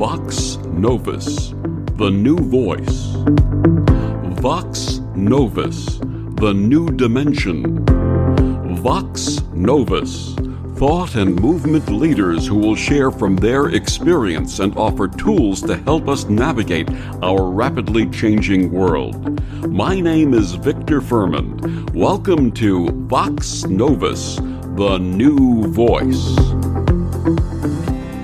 Vox Novus, the new voice. Vox Novus, the new dimension. Vox Novus, thought and movement leaders who will share from their experience and offer tools to help us navigate our rapidly changing world. My name is Victor Furman. Welcome to Vox Novus, the new voice.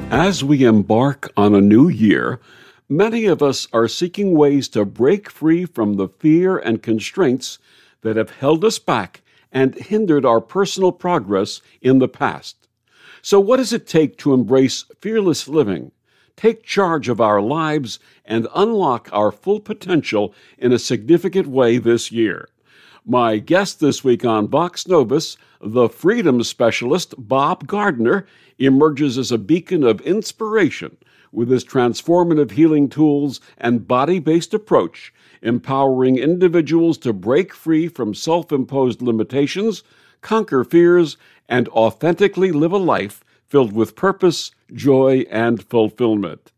As we embark on a new year, many of us are seeking ways to break free from the fear and constraints that have held us back and hindered our personal progress in the past. So what does it take to embrace fearless living, take charge of our lives, and unlock our full potential in a significant way this year? My guest this week on Vox Novus, the freedom specialist Bob Gardner, emerges as a beacon of inspiration with his transformative healing tools and body-based approach, empowering individuals to break free from self-imposed limitations, conquer fears, and authentically live a life filled with purpose, joy, and fulfillment.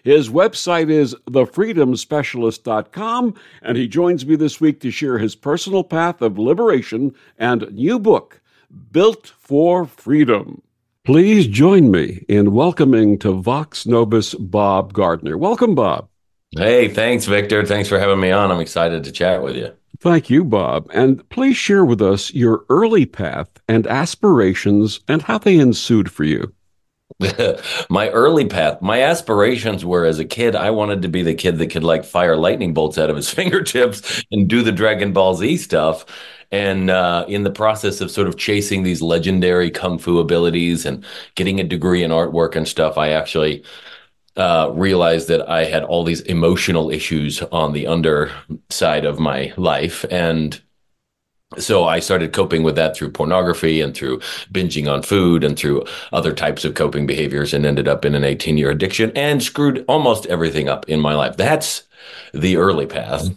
His website is thefreedomspecialist.com, and he joins me this week to share his personal path of liberation and new book, Built for Freedom. Please join me in welcoming to Vox Novus Bob Gardner. Welcome, Bob. Hey, thanks, Victor. Thanks for having me on. I'm excited to chat with you. Thank you, Bob. And please share with us your early path and aspirations and how they ensued for you. My early path, my aspirations were as a kid, I wanted to be the kid that could fire lightning bolts out of his fingertips and do the Dragon Ball Z stuff. And in the process of sort of chasing these legendary kung fu abilities and getting a degree in artwork and stuff, I actually realized that I had all these emotional issues on the underside of my life. And so I started coping with that through pornography and through binging on food and through other types of coping behaviors, and ended up in an 18-year addiction and screwed almost everything up in my life. That's the early path.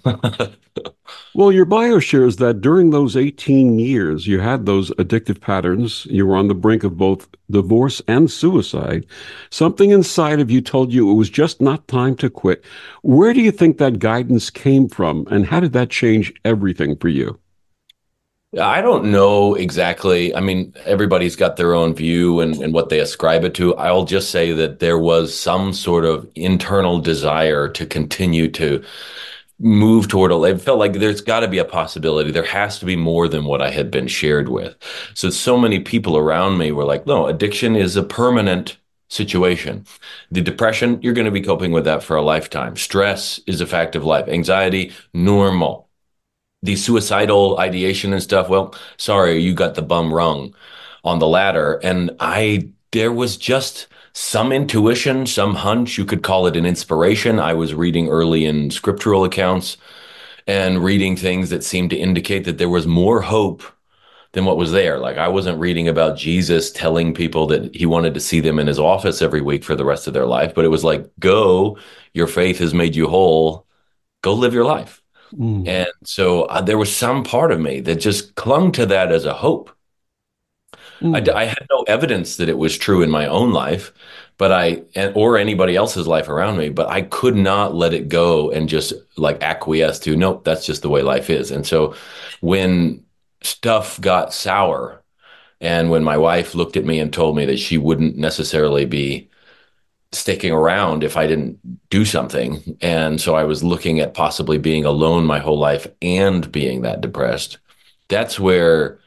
Well, your bio shares that during those 18 years, you had those addictive patterns. You were on the brink of both divorce and suicide. Something inside of you told you it was just not time to quit. Where do you think that guidance came from, and how did that change everything for you? I don't know exactly. I mean, everybody's got their own view and what they ascribe it to. I'll just say that there was some sort of internal desire to continue to move toward it felt like there's got to be a possibility. There has to be more than what I had been shared with. So many people around me were like, no, addiction is a permanent situation. The depression, you're going to be coping with that for a lifetime. Stress is a fact of life. Anxiety, normal. The suicidal ideation and stuff, well, sorry, you got the bum rung on the ladder. And there was just some intuition, some hunch, you could call it an inspiration. I was reading early in scriptural accounts and reading things that seemed to indicate that there was more hope than what was there. I wasn't reading about Jesus telling people that he wanted to see them in his office every week for the rest of their life, but it was like, go, your faith has made you whole, go live your life. And so there was some part of me that just clung to that as a hope. I had no evidence that it was true in my own life, or anybody else's life around me, but I could not let it go and just acquiesce to, nope, that's just the way life is. And so when stuff got sour, and when my wife looked at me and told me that she wouldn't necessarily be sticking around if I didn't do something. And so I was looking at possibly being alone my whole life and being that depressed. That's where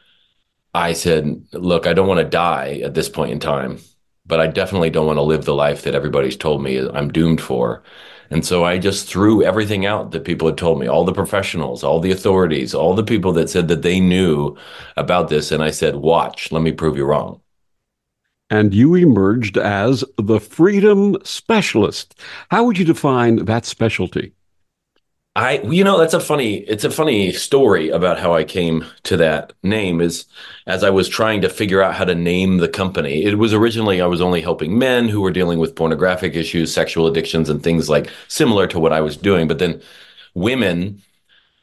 I said, look, I don't want to die at this point in time, but I definitely don't want to live the life that everybody's told me I'm doomed for. And so I just threw everything out that people had told me, all the professionals, all the authorities, all the people that said that they knew about this. And I said, watch, let me prove you wrong. And you emerged as the freedom specialist. How would you define that specialty? It's a funny story about how I came to that name. Is as I was trying to figure out how to name the company, it was originally I was only helping men who were dealing with pornographic issues, sexual addictions, and things similar to what I was doing. But then women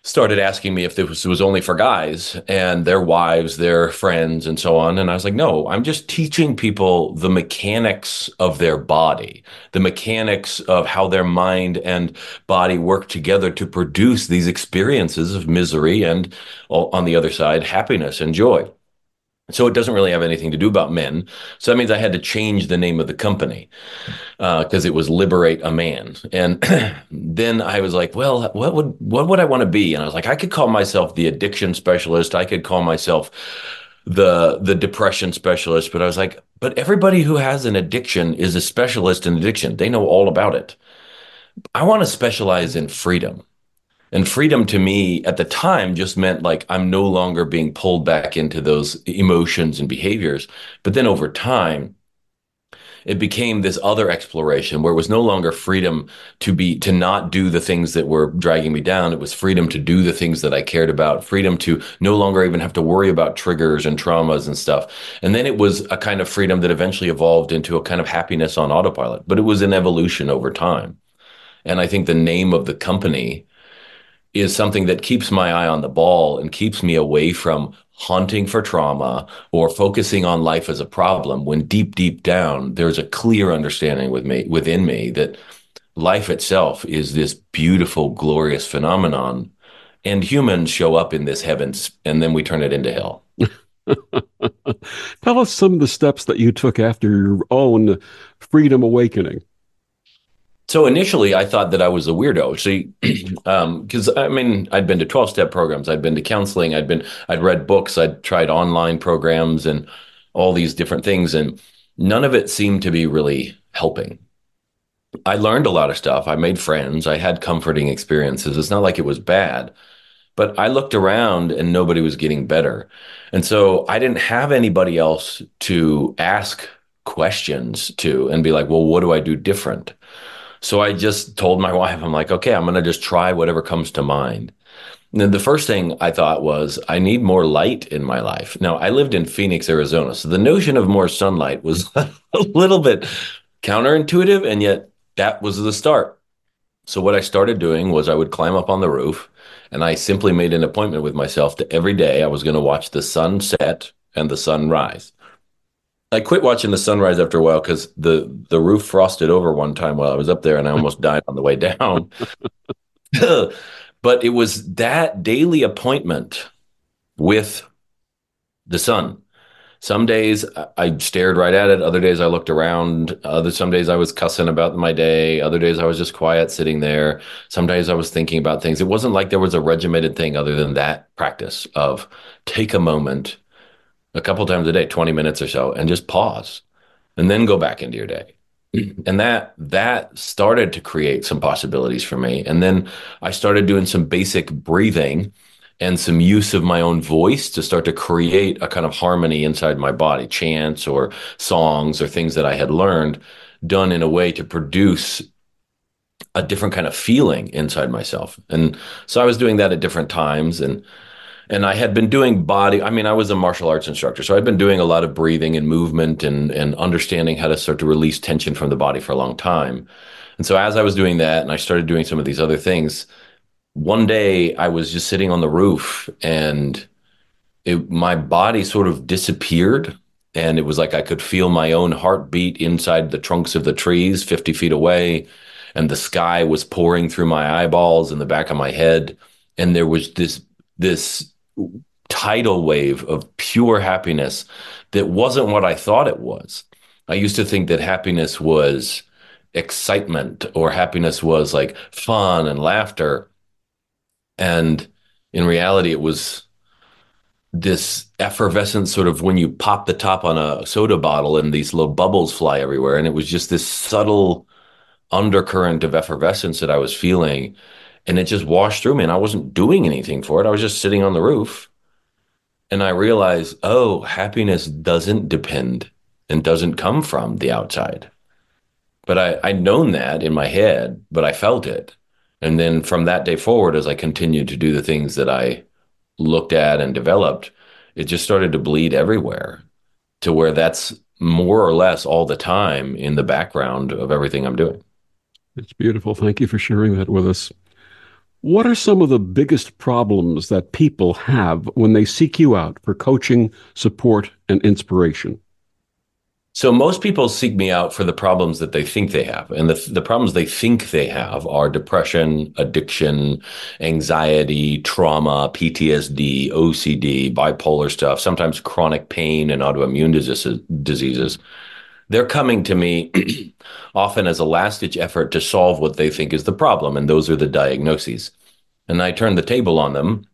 started asking me if this was only for guys and their wives, their friends, and so on. And I was like, no, I'm just teaching people the mechanics of their body, the mechanics of how their mind and body work together to produce these experiences of misery and, on the other side, happiness and joy. So it doesn't really have anything to do about men. So that means I had to change the name of the company because it was Liberate a Man. And then I was like, well, what would I want to be? And I was like, I could call myself the addiction specialist. I could call myself the depression specialist. But I was like, but everybody who has an addiction is a specialist in addiction. They know all about it. I want to specialize in freedom. And freedom to me at the time just meant like I'm no longer being pulled back into those emotions and behaviors. But then over time, it became this other exploration where it was no longer freedom to not do the things that were dragging me down. It was freedom to do the things that I cared about, freedom to no longer even have to worry about triggers and traumas and stuff. And then it was a kind of freedom that eventually evolved into a kind of happiness on autopilot, but it was an evolution over time. And I think the name of the company is something that keeps my eye on the ball and keeps me away from hunting for trauma or focusing on life as a problem when deep, deep down, there's a clear understanding within me that life itself is this beautiful, glorious phenomenon. And humans show up in this heavens and then we turn it into hell. Tell us some of the steps that you took after your own freedom awakening. So initially, I thought that I was a weirdo. See, because I mean, I'd been to 12-step programs, I'd been to counseling, I'd read books, I'd tried online programs and all these different things, and none of it seemed to be really helping. I learned a lot of stuff. I made friends. I had comforting experiences. It's not like it was bad, but I looked around and nobody was getting better. And so I didn't have anybody else to ask questions to and be like, well, what do I do different? So I just told my wife, I'm like, okay, I'm going to just try whatever comes to mind. And then the first thing I thought was, I need more light in my life. Now, I lived in Phoenix, Arizona. So the notion of more sunlight was a little bit counterintuitive. And yet that was the start. So what I started doing was I would climb up on the roof and I simply made an appointment with myself to every day I was going to watch the sun set and the sun rise. I quit watching the sunrise after a while because the roof frosted over one time while I was up there and I almost died on the way down. But it was that daily appointment with the sun. Some days I stared right at it. Other days I looked around. Some days I was cussing about my day. Other days I was just quiet sitting there. Some days I was thinking about things. It wasn't like there was a regimented thing other than that practice of take a moment a couple times a day, 20 minutes or so, and just pause and then go back into your day. And that started to create some possibilities for me. And then I started doing some basic breathing and some use of my own voice to start to create a kind of harmony inside my body, chants or songs or things that I had learned done in a way to produce a different kind of feeling inside myself. And so I was doing that at different times and I had been doing body, I mean, I was a martial arts instructor, so I'd been doing a lot of breathing and movement and understanding how to start to release tension from the body for a long time. And so as I was doing that and I started doing some of these other things, one day I was just sitting on the roof and my body sort of disappeared. And it was like I could feel my own heartbeat inside the trunks of the trees 50 feet away. And the sky was pouring through my eyeballs and the back of my head. And there was this tidal wave of pure happiness that wasn't what I thought it was. I used to think that happiness was excitement or happiness was like fun and laughter. And in reality, it was this effervescent sort of when you pop the top on a soda bottle and these little bubbles fly everywhere. And it was just this subtle undercurrent of effervescence that I was feeling. And it just washed through me. And I wasn't doing anything for it. I was just sitting on the roof. And I realized, oh, happiness doesn't depend and doesn't come from the outside. But I'd known that in my head, but I felt it. And then from that day forward, as I continued to do the things that I looked at and developed, it just started to bleed everywhere to where that's more or less all the time in the background of everything I'm doing. It's beautiful. Thank you for sharing that with us. What are some of the biggest problems that people have when they seek you out for coaching, support, and inspiration? So most people seek me out for the problems that they think they have. And the problems they think they have are depression, addiction, anxiety, trauma, PTSD, OCD, bipolar stuff, sometimes chronic pain and autoimmune diseases. They're coming to me often as a last ditch effort to solve what they think is the problem. And those are the diagnoses. And I turn the table on them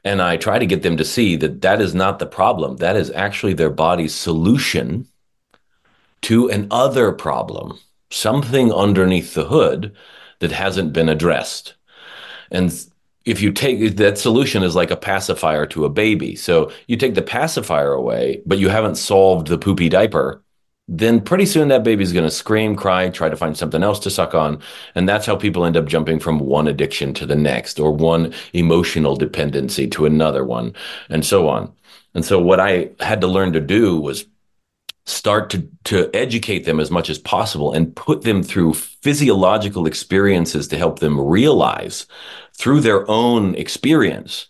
and I try to get them to see that that is not the problem. That is actually their body's solution to an other problem, something underneath the hood that hasn't been addressed. And if you take that solution is like a pacifier to a baby. So you take the pacifier away, but you haven't solved the poopy diaper, then pretty soon that baby's going to scream, cry, try to find something else to suck on. And that's how people end up jumping from one addiction to the next, or one emotional dependency to another one, and so on. And so what I had to learn to do was start to educate them as much as possible and put them through physiological experiences to help them realize through their own experience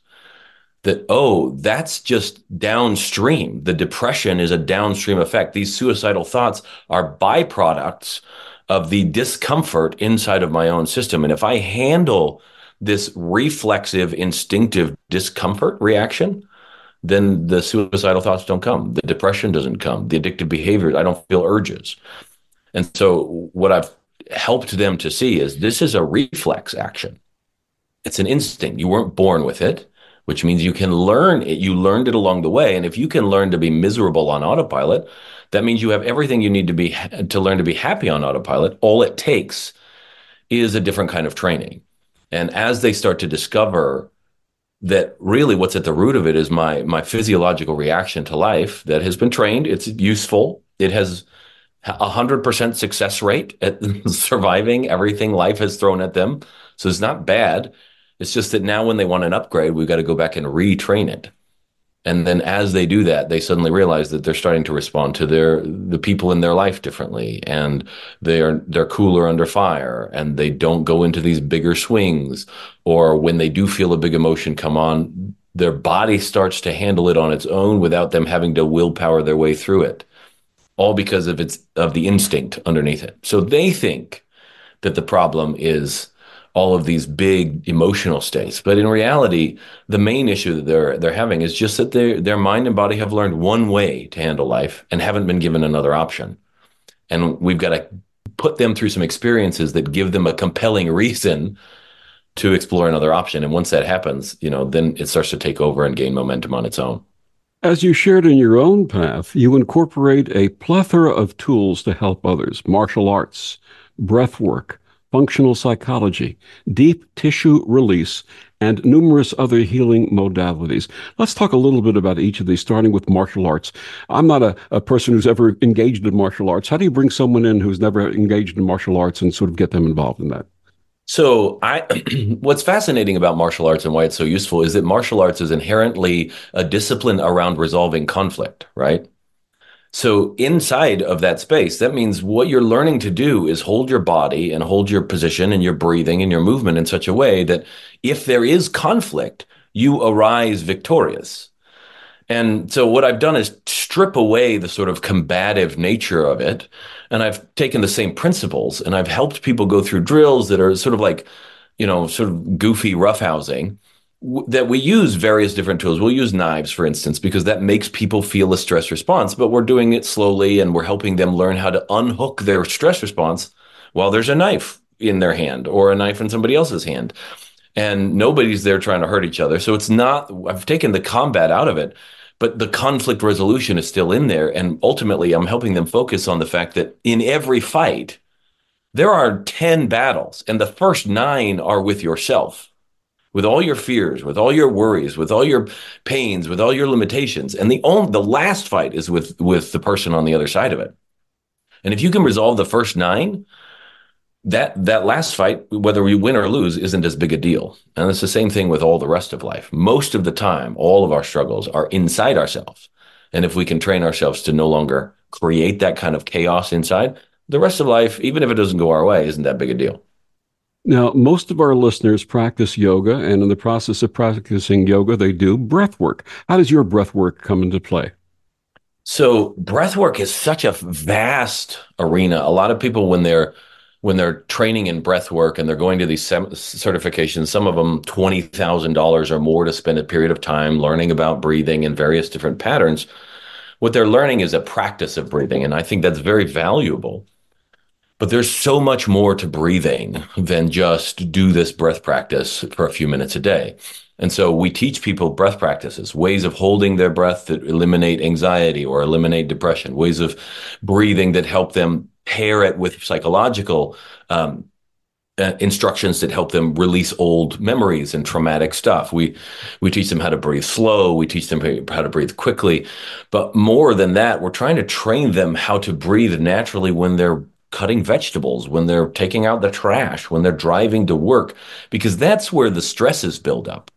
that, oh, that's just downstream. The depression is a downstream effect. These suicidal thoughts are byproducts of the discomfort inside of my own system. And if I handle this reflexive, instinctive discomfort reaction, then the suicidal thoughts don't come. The depression doesn't come. The addictive behaviors, I don't feel urges. And so what I've helped them to see is this is a reflex action. It's an instinct. You weren't born with it, which means you can learn it. You learned it along the way. And if you can learn to be miserable on autopilot, that means you have everything you need to learn to be happy on autopilot. All it takes is a different kind of training. And as they start to discover that really what's at the root of it is my physiological reaction to life that has been trained. It's useful. It has 100% success rate at surviving everything life has thrown at them. So it's not bad. It's just that now when they want an upgrade, we've got to go back and retrain it. And then as they do that, they suddenly realize that they're starting to respond to the people in their life differently, and they're cooler under fire, and they don't go into these bigger swings. Or when they do feel a big emotion come on, their body starts to handle it on its own without them having to willpower their way through it, all because of the instinct underneath it. So they think that the problem is all of these big emotional states. But in reality, the main issue that they're having is just that their mind and body have learned one way to handle life and haven't been given another option. And we've got to put them through some experiences that give them a compelling reason to explore another option. And once that happens, then it starts to take over and gain momentum on its own. As you shared in your own path, you incorporate a plethora of tools to help others: martial arts, breath work, functional psychology, deep tissue release, and numerous other healing modalities. Let's talk a little bit about each of these, starting with martial arts. I'm not a person who's ever engaged in martial arts. How do you bring someone in who's never engaged in martial arts and sort of get them involved in that? So what's fascinating about martial arts and why it's so useful is that martial arts is inherently a discipline around resolving conflict, right? So inside of that space, that means what you're learning to do is hold your body and hold your position and your breathing and your movement in such a way that if there is conflict, you arise victorious. And so what I've done is strip away the sort of combative nature of it. And I've taken the same principles and I've helped people go through drills that are sort of like, sort of goofy roughhousing, that we use various different tools. We'll use knives, for instance, because that makes people feel a stress response, but we're doing it slowly and we're helping them learn how to unhook their stress response while there's a knife in their hand or a knife in somebody else's hand. And nobody's there trying to hurt each other. So it's not, I've taken the combat out of it, but the conflict resolution is still in there. And ultimately, I'm helping them focus on the fact that in every fight, there are 10 battles, and the first 9 are with yourself, with all your fears, with all your worries, with all your pains, with all your limitations. And the last fight is with the person on the other side of it. And if you can resolve the first 9, that last fight, whether we win or lose, isn't as big a deal. And it's the same thing with all the rest of life. Most of the time, all of our struggles are inside ourselves. And if we can train ourselves to no longer create that kind of chaos inside, the rest of life, even if it doesn't go our way, isn't that big a deal. Now, most of our listeners practice yoga, and in the process of practicing yoga, they do breath work. How does your breath work come into play? So breath work is such a vast arena. A lot of people when they're training in breath work and they're going to these certifications, some of them $20,000 or more to spend a period of time learning about breathing and various different patterns. What they're learning is a practice of breathing, and I think that's very valuable. But there's so much more to breathing than just do this breath practice for a few minutes a day. And so we teach people breath practices, ways of holding their breath that eliminate anxiety or eliminate depression, ways of breathing that help them pair it with psychological instructions that help them release old memories and traumatic stuff. We teach them how to breathe slow. We teach them how to breathe quickly. But more than that, we're trying to train them how to breathe naturally when they're cutting vegetables, when they're taking out the trash, when they're driving to work, because that's where the stresses build up.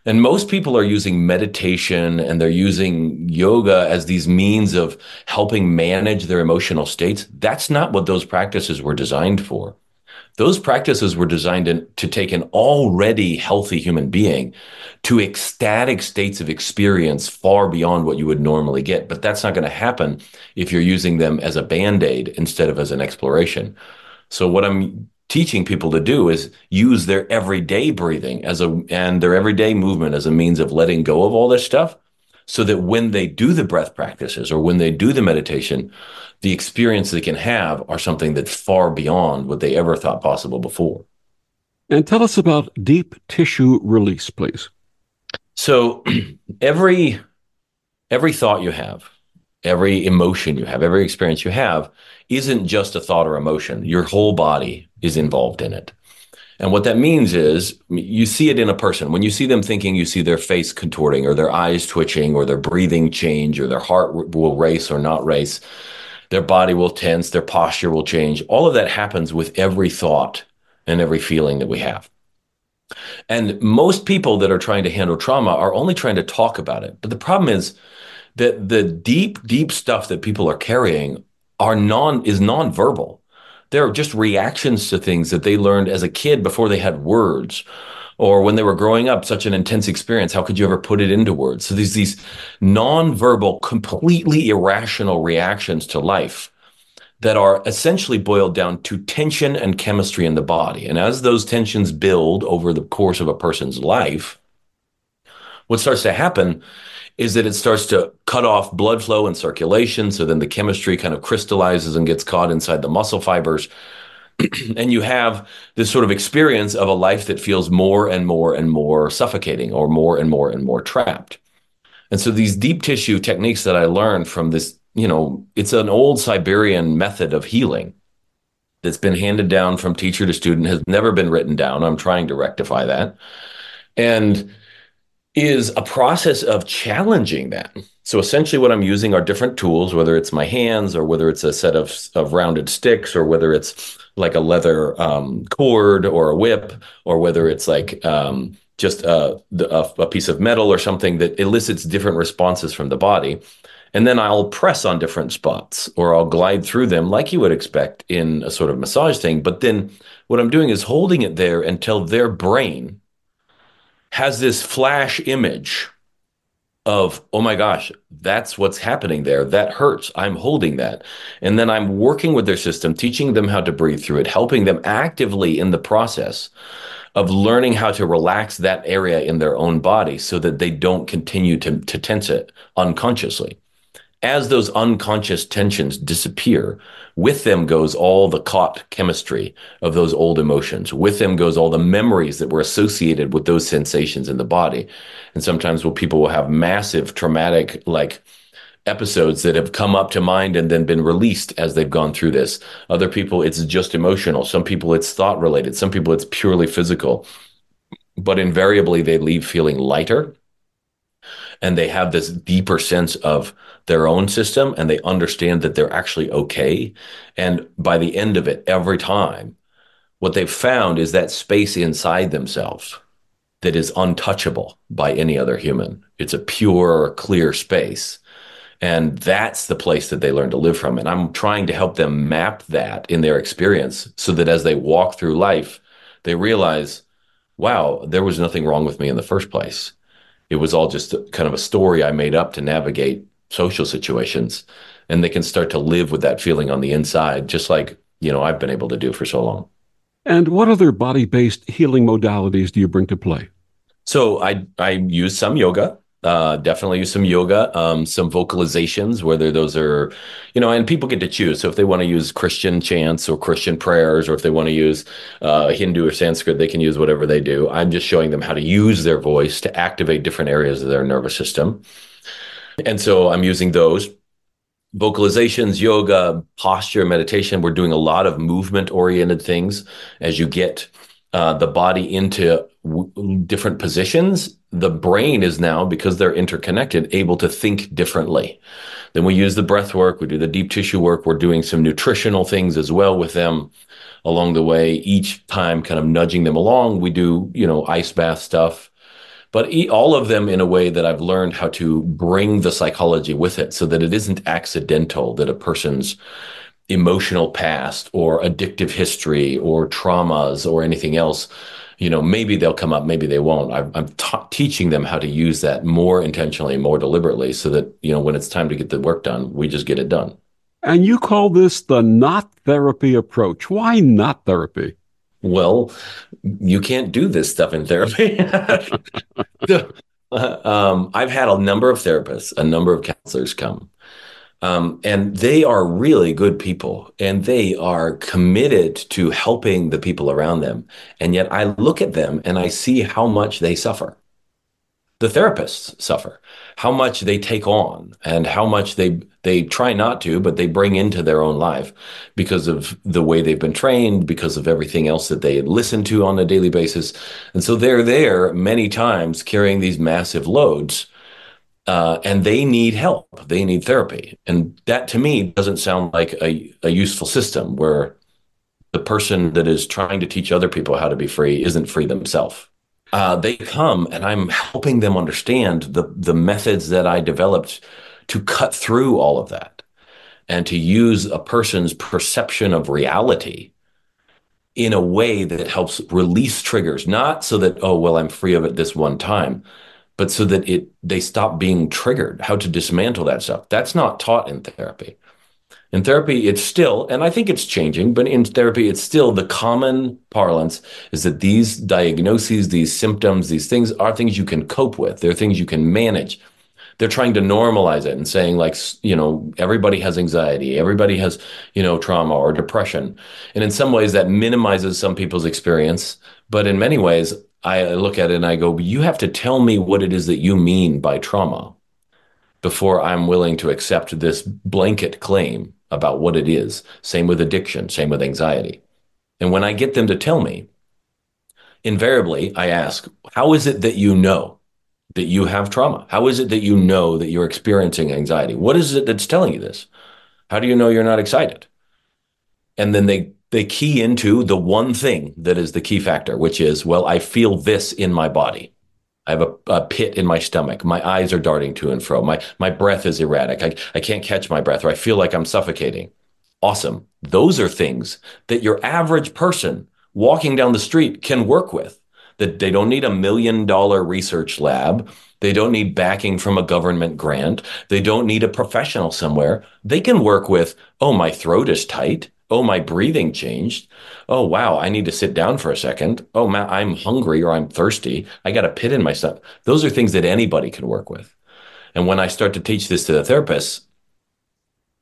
And most people are using meditation and they're using yoga as these means of helping manage their emotional states. That's not what those practices were designed for. Those practices were designed to take an already healthy human being to ecstatic states of experience far beyond what you would normally get. But that's not going to happen if you're using them as a band-aid instead of as an exploration. So what I'm teaching people to do is use their everyday breathing and their everyday movement as a means of letting go of all this stuff so that when they do the breath practices or when they do the meditation, the experience they can have are something that's far beyond what they ever thought possible before. And tell us about deep tissue release, please. So every every thought you have, every emotion you have, every experience you have isn't just a thought or emotion. Your whole body is involved in it. And what that means is you see it in a person. When you see them thinking, you see their face contorting or their eyes twitching or their breathing change or their heart will race or not race. Their body will tense, their posture will change. All of that happens with every thought and every feeling that we have. And most people that are trying to handle trauma are only trying to talk about it. But the problem is that the deep, deep stuff that people are carrying is nonverbal. They're just reactions to things that they learned as a kid before they had words, or when they were growing up, such an intense experience. How could you ever put it into words? So there's these nonverbal, completely irrational reactions to life that are essentially boiled down to tension and chemistry in the body. And as those tensions build over the course of a person's life, what starts to happen is that it starts to cut off blood flow and circulation. So then the chemistry kind of crystallizes and gets caught inside the muscle fibers. And you have this sort of experience of a life that feels more and more and more suffocating or more and more and more trapped. And so these deep tissue techniques that I learned from this, it's an old Siberian method of healing that's been handed down from teacher to student, has never been written down. I'm trying to rectify that. And is a process of challenging that. So essentially what I'm using are different tools, whether it's my hands or whether it's a set of rounded sticks or whether it's like a leather cord or a whip or whether it's like just a piece of metal or something that elicits different responses from the body. And then I'll press on different spots or I'll glide through them like you would expect in a sort of massage thing. But then what I'm doing is holding it there until their brain has this flash image of, oh my gosh, that's what's happening there. That hurts. I'm holding that. And then I'm working with their system, teaching them how to breathe through it, helping them actively in the process of learning how to relax that area in their own body so that they don't continue to tense it unconsciously. As those unconscious tensions disappear, with them goes all the caught chemistry of those old emotions. With them goes all the memories that were associated with those sensations in the body. And sometimes people will have massive traumatic like episodes that have come up to mind and then been released as they've gone through this. Other people, it's just emotional. Some people, it's thought related. Some people, it's purely physical. But invariably, they leave feeling lighter and they have this deeper sense of their own system and they understand that they're actually okay. And by the end of it, every time, what they've found is that space inside themselves that is untouchable by any other human. It's a pure, clear space. And that's the place that they learn to live from. And I'm trying to help them map that in their experience so that as they walk through life, They realize, wow, there was nothing wrong with me in the first place. It was all just kind of a story I made up to navigate social situations. And they can start to live with that feeling on the inside, just like, I've been able to do for so long. And what other body based healing modalities do you bring to play? So I use some yoga, definitely use some yoga, some vocalizations, whether those are, and people get to choose. So if they want to use Christian chants or Christian prayers, or if they want to use Hindu or Sanskrit, they can use whatever they do. I'm just showing them how to use their voice to activate different areas of their nervous system. And so I'm using those vocalizations, yoga, posture, meditation. We're doing a lot of movement oriented things as you get the body into different positions. The brain is now, because they're interconnected, able to think differently. Then we use the breath work, we do the deep tissue work, we're doing some nutritional things as well with them along the way, each time kind of nudging them along. We do, ice bath stuff, but all of them in a way that I've learned how to bring the psychology with it so that it isn't accidental, that a person's emotional past or addictive history or traumas or anything else, maybe they'll come up, maybe they won't. I'm teaching them how to use that more intentionally, more deliberately, so that, when it's time to get the work done, we just get it done. And you call this the not therapy approach. Why not therapy? Well, you can't do this stuff in therapy. So, I've had a number of therapists, a number of counselors come, and they are really good people and they are committed to helping the people around them. And yet I look at them and I see how much they suffer. The therapists suffer, how much they take on and how much they try not to, but they bring into their own life because of the way they've been trained, because of everything else that they listen to on a daily basis. And so they're there many times carrying these massive loads, and they need help. They need therapy. And that to me doesn't sound like a useful system where the person that is trying to teach other people how to be free isn't free themselves. They come and I'm helping them understand the methods that I developed to cut through all of that and to use a person's perception of reality in a way that helps release triggers, not so that, oh, well, I'm free of it this one time, but so that they stop being triggered, how to dismantle that stuff. That's not taught in therapy. In therapy, it's still, and I think it's changing, but in therapy, it's still the common parlance is that these diagnoses, these symptoms, these things are things you can cope with. They're things you can manage. They're trying to normalize it and saying, like, everybody has anxiety, everybody has, trauma or depression. And in some ways, that minimizes some people's experience. But in many ways, I look at it and I go, you have to tell me what it is that you mean by trauma before I'm willing to accept this blanket claim about what it is. Same with addiction, same with anxiety. And when I get them to tell me, invariably, I ask, how is it that you know that you have trauma? How is it that you know that you're experiencing anxiety? What is it that's telling you this? How do you know you're not excited? And then they key into the one thing that is the key factor, which is, well, I feel this in my body. I have a pit in my stomach. My eyes are darting to and fro. My breath is erratic. I can't catch my breath, or I feel like I'm suffocating. Awesome. Those are things that your average person walking down the street can work with. That they don't need $1 million research lab. They don't need backing from a government grant. They don't need a professional somewhere. They can work with, oh, my throat is tight. Oh, my breathing changed. Oh, wow, I need to sit down for a second. Oh, I'm hungry or I'm thirsty. I got a pit in my stomach. Those are things that anybody can work with. And when I start to teach this to the therapists,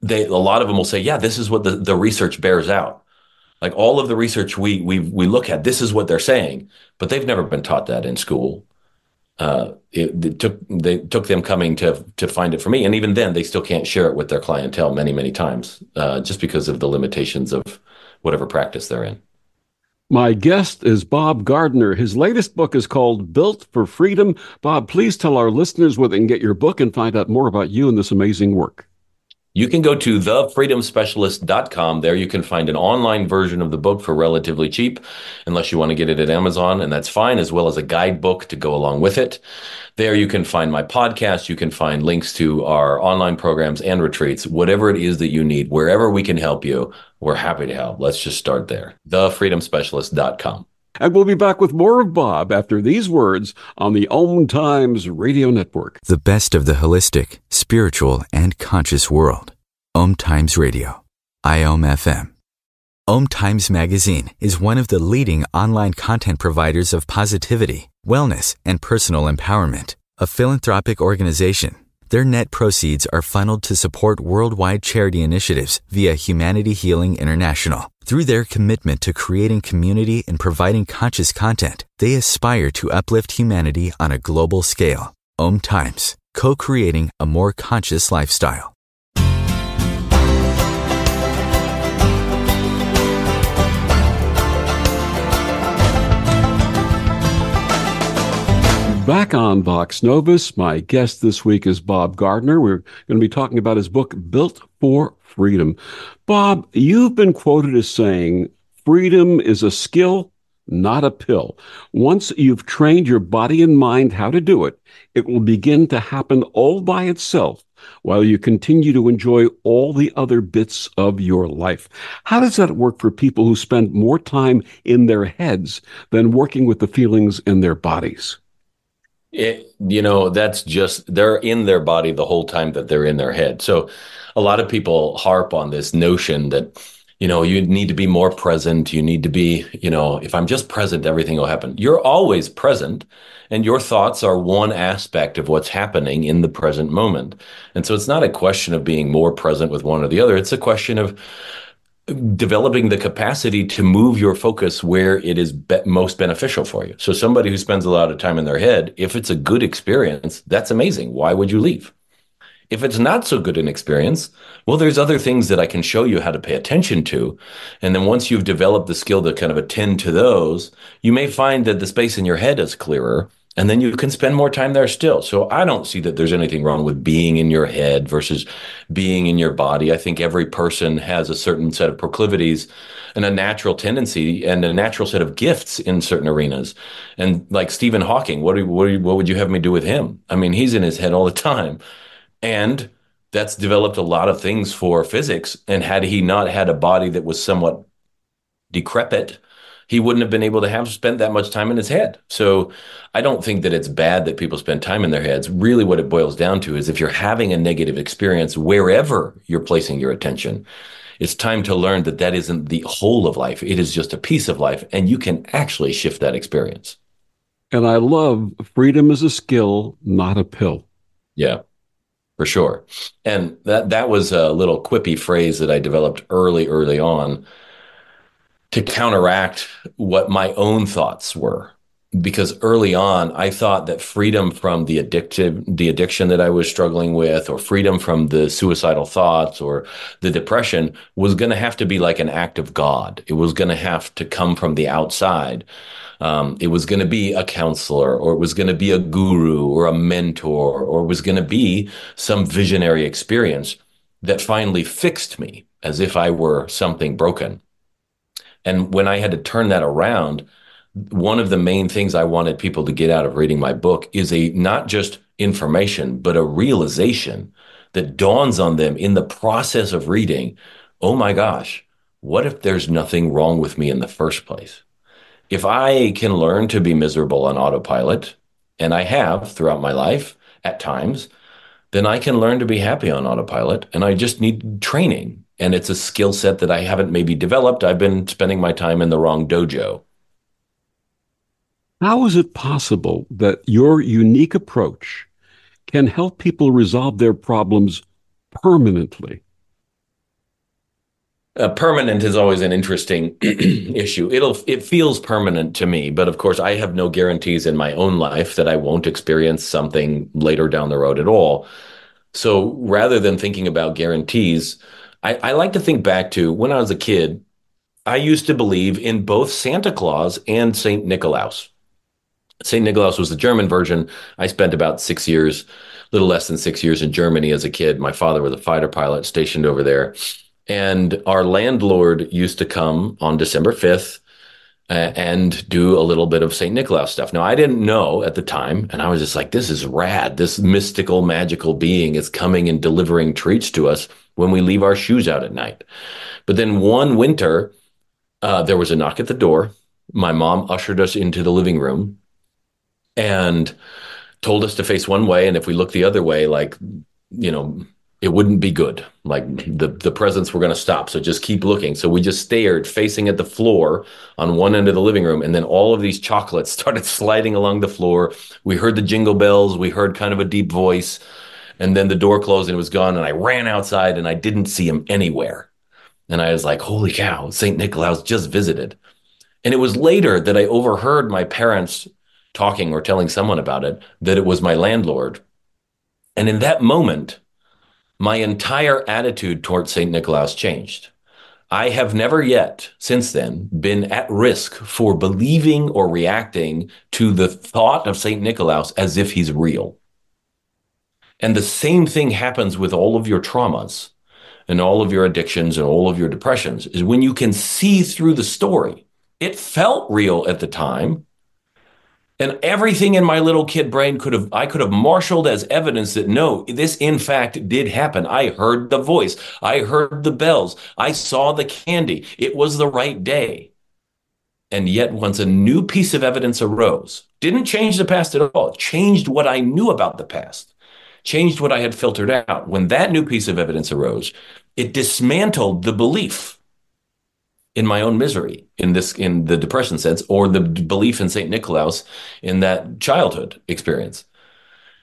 a lot of them will say, yeah, this is what the research bears out. Like all of the research we look at, this is what they're saying, but they've never been taught that in school. They took them coming to find it for me, and even then, they still can't share it with their clientele many times, just because of the limitations of whatever practice they're in. My guest is Bob Gardner. His latest book is called Built for Freedom. Bob, please tell our listeners where they can get your book and find out more about you and this amazing work. You can go to thefreedomspecialist.com. There you can find an online version of the book for relatively cheap, unless you want to get it at Amazon, and that's fine, as well as a guidebook to go along with it. There you can find my podcast. You can find links to our online programs and retreats, whatever it is that you need, wherever we can help you. We're happy to help. Let's just start there. Thefreedomspecialist.com. And we'll be back with more of Bob after these words on the Om Times Radio Network. The best of the holistic, spiritual, and conscious world. Om Times Radio. IOM FM. Om Times Magazine is one of the leading online content providers of positivity, wellness, and personal empowerment. A philanthropic organization, their net proceeds are funneled to support worldwide charity initiatives via Humanity Healing International. Through their commitment to creating community and providing conscious content, they aspire to uplift humanity on a global scale. Om Times, co-creating a more conscious lifestyle. Back on Vox Novus, my guest this week is Bob Gardner. We're going to be talking about his book, Built for Freedom. Bob, you've been quoted as saying, freedom is a skill, not a pill. Once you've trained your body and mind how to do it, it will begin to happen all by itself while you continue to enjoy all the other bits of your life. How does that work for people who spend more time in their heads than working with the feelings in their bodies? That's just, they're in their body the whole time that they're in their head. So a lot of people harp on this notion that, you need to be more present. You need to be, if I'm just present, everything will happen. You're always present, and your thoughts are one aspect of what's happening in the present moment. And so it's not a question of being more present with one or the other. It's a question of developing the capacity to move your focus where it is most beneficial for you. So somebody who spends a lot of time in their head, if it's a good experience, that's amazing. Why would you leave? If it's not so good an experience, well, there's other things that I can show you how to pay attention to. And then once you've developed the skill to kind of attend to those, you may find that the space in your head is clearer, and then you can spend more time there still. So I don't see that there's anything wrong with being in your head versus being in your body. I think every person has a certain set of proclivities and a natural tendency and a natural set of gifts in certain arenas. And like Stephen Hawking, what would you have me do with him? I mean, he's in his head all the time. And that's developed a lot of things for physics. And had he not had a body that was somewhat decrepit, he wouldn't have been able to have spent that much time in his head. So I don't think that it's bad that people spend time in their heads. Really what it boils down to is if you're having a negative experience wherever you're placing your attention, it's time to learn that that isn't the whole of life. It is just a piece of life, and you can actually shift that experience. And I love freedom is a skill, not a pill. Yeah, for sure. And that was a little quippy phrase that I developed early on to counteract what my own thoughts were. Because early on, I thought that freedom from the addiction that I was struggling with, or freedom from the suicidal thoughts or the depression was going to have to be like an act of God. It was going to have to come from the outside. It was going to be a counselor, or it was going to be a guru or a mentor, or it was going to be some visionary experience that finally fixed me as if I were something broken. And when I had to turn that around, one of the main things I wanted people to get out of reading my book is not just information, but a realization that dawns on them in the process of reading. Oh my gosh, what if there's nothing wrong with me in the first place? If I can learn to be miserable on autopilot, and I have throughout my life at times, then I can learn to be happy on autopilot, and I just need training. And it's a skill set that I haven't maybe developed. I've been spending my time in the wrong dojo. How is it possible that your unique approach can help people resolve their problems permanently? Permanent is always an interesting issue. It feels permanent to me, but of course I have no guarantees in my own life that I won't experience something later down the road at all. So rather than thinking about guarantees, I like to think back to when I was a kid. I used to believe in both Santa Claus and Saint Nicolaus. St. Nicolaus was the German version. I spent about 6 years, a little less than 6 years in Germany as a kid. My father was a fighter pilot stationed over there. And our landlord used to come on December 5th and do a little bit of St. Nicolaus stuff. Now, I didn't know at the time, and I was just like, this is rad. This mystical, magical being is coming and delivering treats to us when we leave our shoes out at night. But then one winter, there was a knock at the door. My mom ushered us into the living room and told us to face one way, and if we looked the other way, like, you know, it wouldn't be good. Like the presents were going to stop. So just keep looking. So we just stared facing at the floor on one end of the living room. And then all of these chocolates started sliding along the floor. We heard the jingle bells. We heard kind of a deep voice. And then the door closed and it was gone. And I ran outside and I didn't see him anywhere. And I was like, holy cow, St. Nicholas just visited. And it was later that I overheard my parents talking or telling someone about it, that it was my landlord. And in that moment, my entire attitude towards St. Nicholas changed. I have never yet, since then, been at risk for believing or reacting to the thought of St. Nicholas as if he's real. And the same thing happens with all of your traumas and all of your addictions and all of your depressions, is when you can see through the story. It felt real at the time, and everything in my little kid brain I could have marshaled as evidence that no, this in fact did happen. I heard the voice. I heard the bells. I saw the candy. It was the right day. And yet once a new piece of evidence arose, didn't change the past at all, changed what I knew about the past, changed what I had filtered out. When that new piece of evidence arose, it dismantled the belief in my own misery, in the depression sense, or the belief in St. Nicholas in that childhood experience.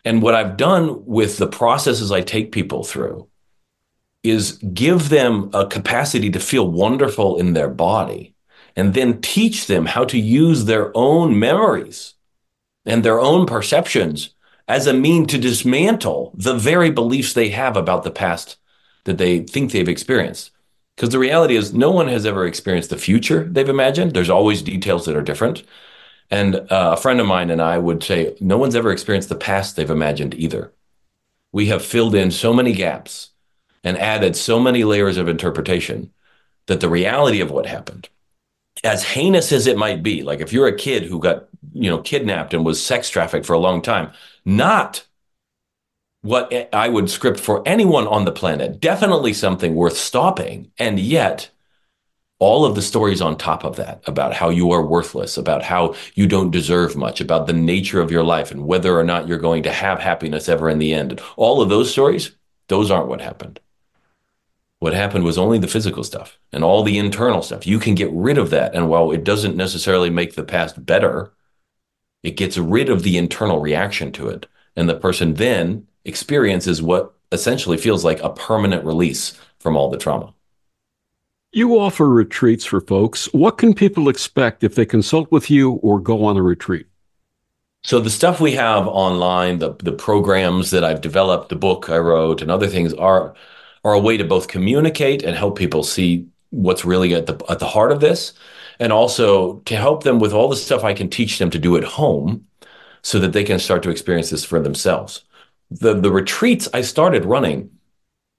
And what I've done with the processes I take people through is give them a capacity to feel wonderful in their body, and then teach them how to use their own memories and their own perceptions as a mean to dismantle the very beliefs they have about the past that they think they've experienced. Because the reality is no one has ever experienced the future they've imagined. There's always details that are different. And a friend of mine and I would say, no one's ever experienced the past they've imagined either. We have filled in so many gaps and added so many layers of interpretation that the reality of what happened, as heinous as it might be, like if you're a kid who got, kidnapped and was sex trafficked for a long time, not what I would script for anyone on the planet, definitely something worth stopping. And yet all of the stories on top of that about how you are worthless, about how you don't deserve much, about the nature of your life and whether or not you're going to have happiness ever in the end. All of those stories, those aren't what happened. What happened was only the physical stuff and all the internal stuff. You can get rid of that. And while it doesn't necessarily make the past better, it gets rid of the internal reaction to it. And the person then experiences what essentially feels like a permanent release from all the trauma. You offer retreats for folks. What can people expect if they consult with you or go on a retreat? So the stuff we have online, the programs that I've developed, the book I wrote, and other things are a way to both communicate and help people see what's really at the heart of this, and also to help them with all the stuff I can teach them to do at home so that they can start to experience this for themselves. The retreats I started running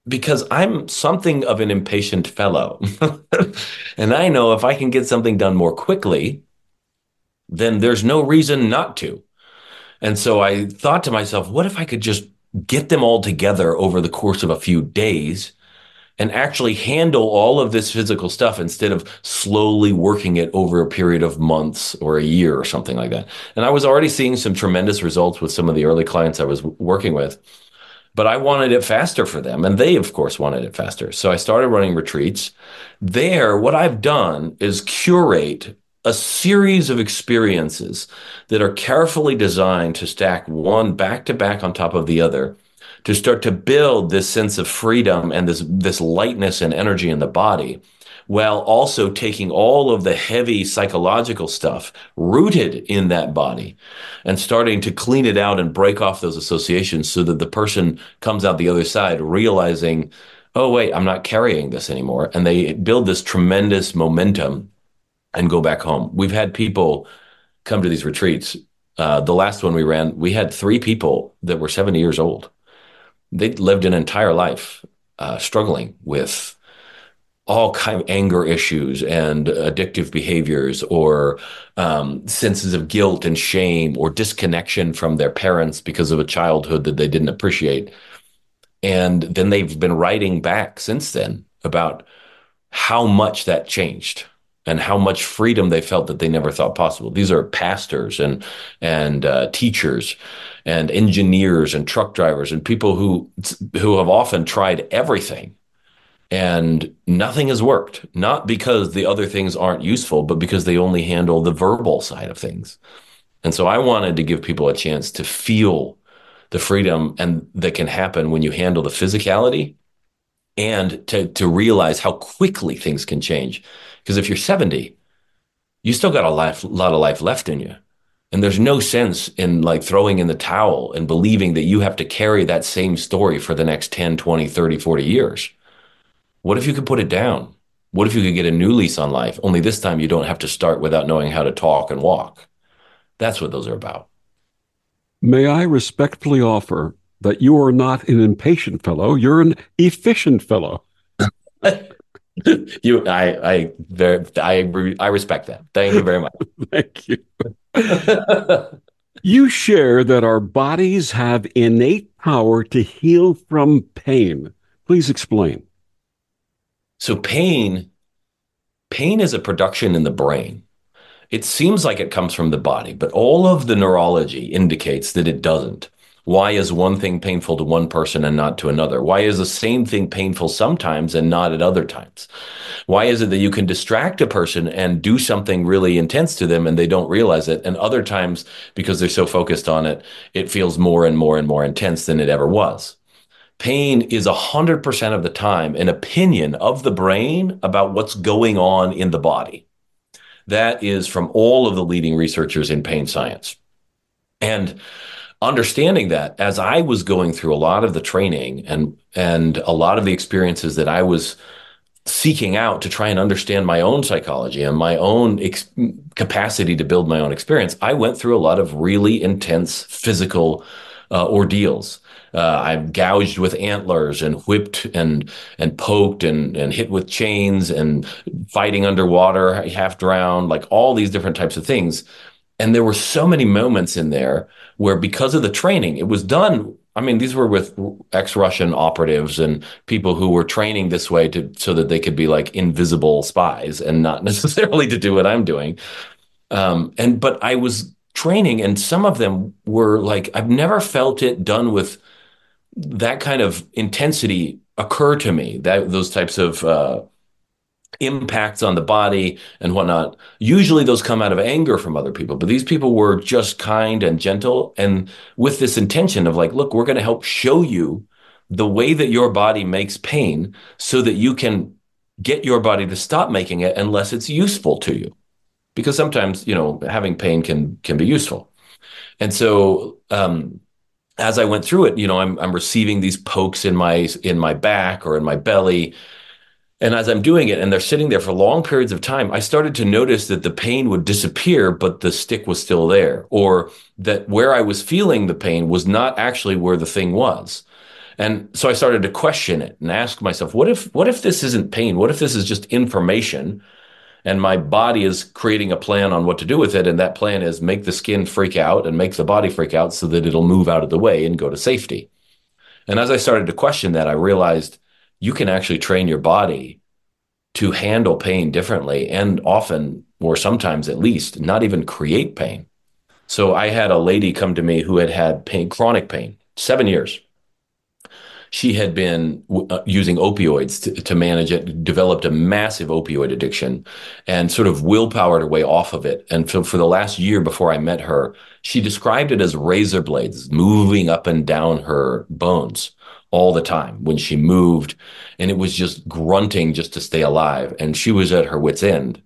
because I'm something of an impatient fellow. And I know if I can get something done more quickly, then there's no reason not to. And so I thought to myself, what if I could just get them all together over the course of a few days and actually handle all of this physical stuff instead of slowly working it over a period of months or a year or something like that. And I was already seeing some tremendous results with some of the early clients I was working with, but I wanted it faster for them. And they, of course, wanted it faster. So I started running retreats. There, what I've done is curate a series of experiences that are carefully designed to stack one back to back on top of the other, to start to build this sense of freedom and this lightness and energy in the body, while also taking all of the heavy psychological stuff rooted in that body and starting to clean it out and break off those associations so that the person comes out the other side realizing, oh, wait, I'm not carrying this anymore. And they build this tremendous momentum and go back home. We've had people come to these retreats. The last one we ran, we had 3 people that were 70 years old. They'd lived an entire life struggling with all kind of anger issues and addictive behaviors, or senses of guilt and shame, or disconnection from their parents because of a childhood that they didn't appreciate. And then they've been writing back since then about how much that changed and how much freedom they felt that they never thought possible. These are pastors and teachers and engineers and truck drivers and people who have often tried everything and nothing has worked. Not because the other things aren't useful, but because they only handle the verbal side of things. And so I wanted to give people a chance to feel the freedom and that can happen when you handle the physicality, and to realize how quickly things can change. Because if you're 70, you still got lot of life left in you. And there's no sense in like throwing in the towel and believing that you have to carry that same story for the next 10, 20, 30, 40 years. What if you could put it down? What if you could get a new lease on life? Only this time you don't have to start without knowing how to talk and walk. That's what those are about. May I respectfully offer that you are not an impatient fellow, you're an efficient fellow. I agree. I respect that. Thank you very much. Thank you. You share that our bodies have innate power to heal from pain. Please explain. So pain is a production in the brain. It seems like it comes from the body, but all of the neurology indicates that it doesn't. Why is one thing painful to one person and not to another? Why is the same thing painful sometimes and not at other times? Why is it that you can distract a person and do something really intense to them and they don't realize it? And other times, because they're so focused on it, it feels more and more and more intense than it ever was. Pain is 100% of the time an opinion of the brain about what's going on in the body. That is from all of the leading researchers in pain science. And understanding that, as I was going through a lot of the training and a lot of the experiences that I was seeking out to try and understand my own psychology and my own capacity to build my own experience, I went through a lot of really intense physical ordeals. I'm gouged with antlers and whipped and poked and hit with chains and fighting underwater, half drowned, like all these different types of things. And there were so many moments in there where, because of the training, it was done. I mean, these were with ex-Russian operatives and people who were training this way so that they could be like invisible spies and not necessarily to do what I'm doing. But I was training, and some of them were like, I've never felt it done with that kind of intensity occur to me, that those types of impacts on the body and whatnot. Usually those come out of anger from other people, but these people were just kind and gentle and with this intention of like, look, we're going to help show you the way that your body makes pain so that you can get your body to stop making it unless it's useful to you. Because sometimes, having pain can be useful. And so, as I went through it, I'm receiving these pokes in my back or in my belly. And as I'm doing it and they're sitting there for long periods of time, I started to notice that the pain would disappear, but the stick was still there, or that where I was feeling the pain was not actually where the thing was. And so I started to question it and ask myself, what if this isn't pain? What if this is just information and my body is creating a plan on what to do with it? And that plan is make the skin freak out and make the body freak out so that it'll move out of the way and go to safety. And as I started to question that, I realized you can actually train your body to handle pain differently and often, or sometimes at least, not even create pain. So I had a lady come to me who had pain, chronic pain, 7 years. She had been using opioids to manage it, developed a massive opioid addiction and sort of willpowered her way off of it. And for the last year before I met her, she described it as razor blades moving up and down her bones all the time when she moved. And it was just grunting just to stay alive. And she was at her wit's end.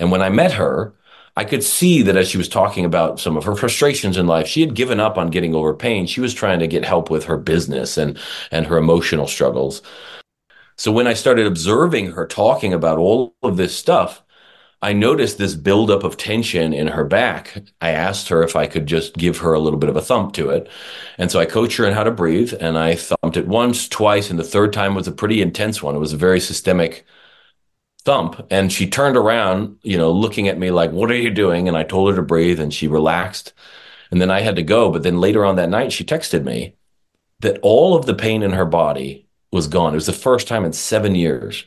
And when I met her, I could see that as she was talking about some of her frustrations in life, she had given up on getting over pain. She was trying to get help with her business and her emotional struggles. So when I started observing her talking about all of this stuff, I noticed this buildup of tension in her back. I asked her if I could just give her a little bit of a thump to it. And so I coached her in how to breathe, and I thumped it once, twice, and the third time was a pretty intense one. It was a very systemic thump. And she turned around, looking at me like, what are you doing? And I told her to breathe, and she relaxed. And then I had to go. But then later on that night, she texted me that all of the pain in her body was gone. It was the first time in 7 years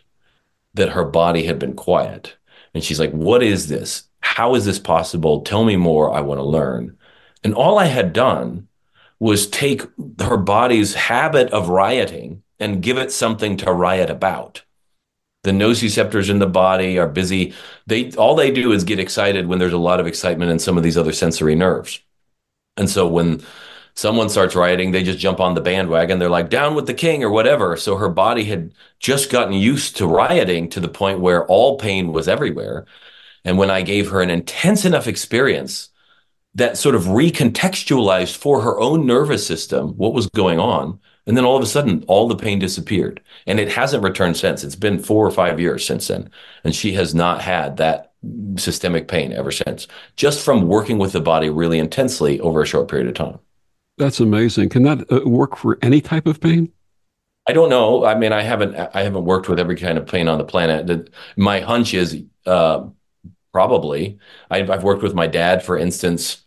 that her body had been quiet. And she's like, what is this? How is this possible? Tell me more. I want to learn. And all I had done was take her body's habit of rioting and give it something to riot about. The nociceptors in the body are busy. All they do is get excited when there's a lot of excitement in some of these other sensory nerves. And so when someone starts rioting, they just jump on the bandwagon. They're like, down with the king or whatever. So her body had just gotten used to rioting to the point where all pain was everywhere. And when I gave her an intense enough experience that sort of recontextualized for her own nervous system what was going on, and then all of a sudden, all the pain disappeared. And it hasn't returned since. It's been 4 or 5 years since then. And she has not had that systemic pain ever since, just from working with the body really intensely over a short period of time. That's amazing. Can that work for any type of pain? I don't know. I mean, I haven't worked with every kind of pain on the planet. My hunch is probably. I've worked with my dad, for instance,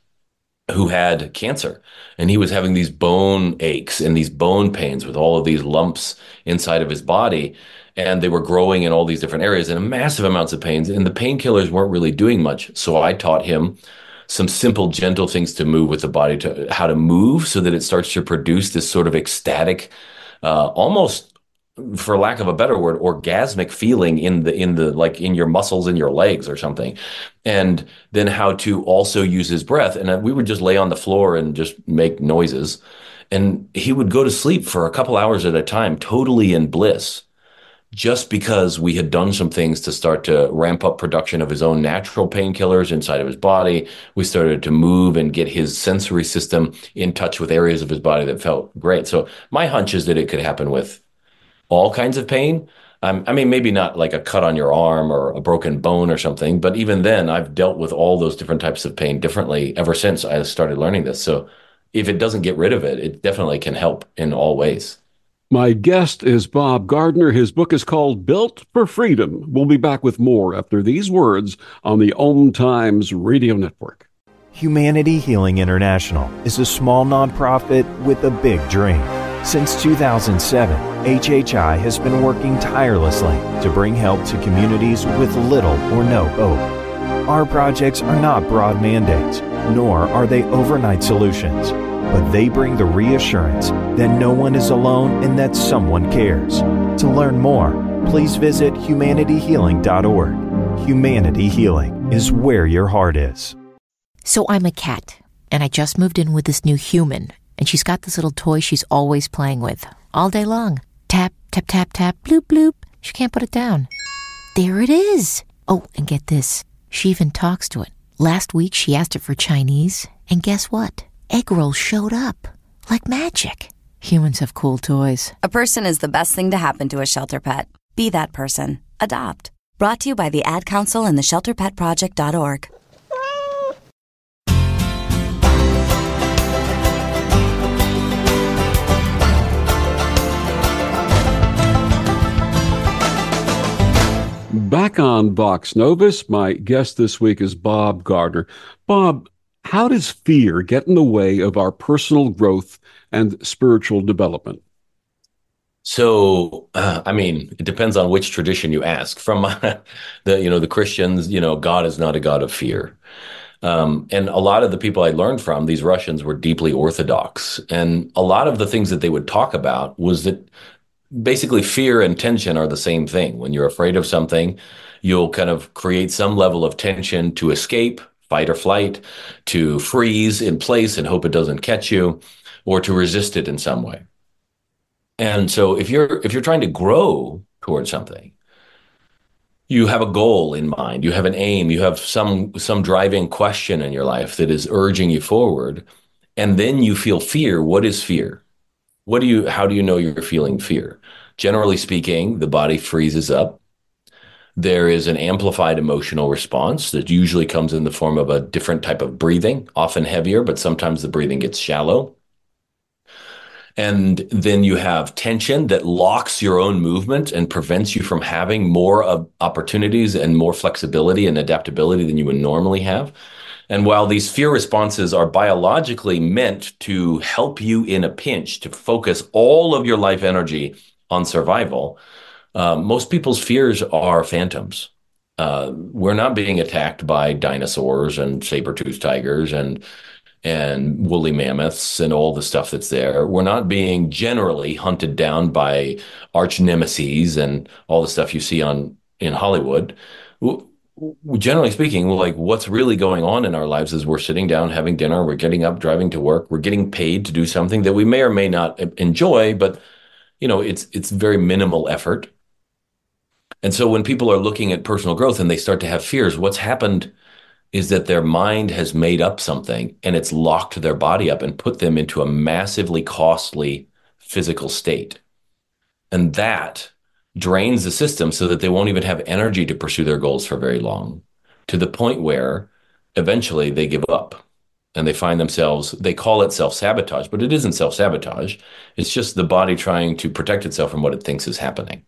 who had cancer, and he was having these bone aches and these bone pains with all of these lumps inside of his body, and they were growing in all these different areas and massive amounts of pains, and the painkillers weren't really doing much. So I taught him some simple, gentle things to move with the body, to how to move so that it starts to produce this sort of ecstatic, almost, for lack of a better word, orgasmic feeling in the like in your muscles in your legs or something. And then how to also use his breath. And we would just lay on the floor and just make noises. And he would go to sleep for a couple hours at a time, totally in bliss, just because we had done some things to start to ramp up production of his own natural painkillers inside of his body. We started to move and get his sensory system in touch with areas of his body that felt great. So my hunch is that it could happen with all kinds of pain. I mean, maybe not like a cut on your arm or a broken bone or something, but even then, I've dealt with all those different types of pain differently ever since I started learning this. So if it doesn't get rid of it, it definitely can help in all ways. My guest is Bob Gardner. His book is called Built for Freedom. We'll be back with more after these words on the Om Times Radio Network. Humanity Healing International is a small nonprofit with a big dream. Since 2007, HHI has been working tirelessly to bring help to communities with little or no hope. Our projects are not broad mandates, nor are they overnight solutions, but they bring the reassurance that no one is alone and that someone cares. To learn more, please visit humanityhealing.org. Humanity Healing is where your heart is. So I'm a cat, and I just moved in with this new human, and she's got this little toy she's always playing with, all day long. Tap, tap, tap, tap, bloop, bloop. She can't put it down. There it is. Oh, and get this. She even talks to it. Last week, she asked it for Chinese, and guess what? Egg rolls showed up. Like magic. Humans have cool toys. A person is the best thing to happen to a shelter pet. Be that person. Adopt. Brought to you by the Ad Council and the ShelterPetProject.org. Back on Vox Novus, my guest this week is Bob Gardner. Bob, how does fear get in the way of our personal growth and spiritual development? So, I mean, it depends on which tradition you ask. From the Christians, God is not a God of fear. And a lot of the people I learned from, these Russians, were deeply Orthodox. And a lot of the things that they would talk about was that basically fear and tension are the same thing. When you're afraid of something, you'll kind of create some level of tension to escape, fight or flight, to freeze in place and hope it doesn't catch you, or to resist it in some way. And so if you're trying to grow towards something, you have a goal in mind, you have an aim, you have some driving question in your life that is urging you forward, and then you feel fear. What is fear? How do you know you're feeling fear? Generally speaking, the body freezes up. There is an amplified emotional response that usually comes in the form of a different type of breathing, often heavier, but sometimes the breathing gets shallow. And then you have tension that locks your own movement and prevents you from having more opportunities and more flexibility and adaptability than you would normally have. And while these fear responses are biologically meant to help you in a pinch, to focus all of your life energy on survival, most people's fears are phantoms. We're not being attacked by dinosaurs and saber-toothed tigers and woolly mammoths and all the stuff that's there. We're not being generally hunted down by arch nemesis and all the stuff you see on in Hollywood. Generally speaking, like what's really going on in our lives is we're sitting down having dinner, we're getting up, driving to work, we're getting paid to do something that we may or may not enjoy, but it's very minimal effort. And so when people are looking at personal growth and they start to have fears, what's happened is that their mind has made up something and it's locked their body up and put them into a massively costly physical state. And that drains the system so that they won't even have energy to pursue their goals for very long, to the point where eventually they give up and they find themselves, they call it self-sabotage, but it isn't self-sabotage. It's just the body trying to protect itself from what it thinks is happening.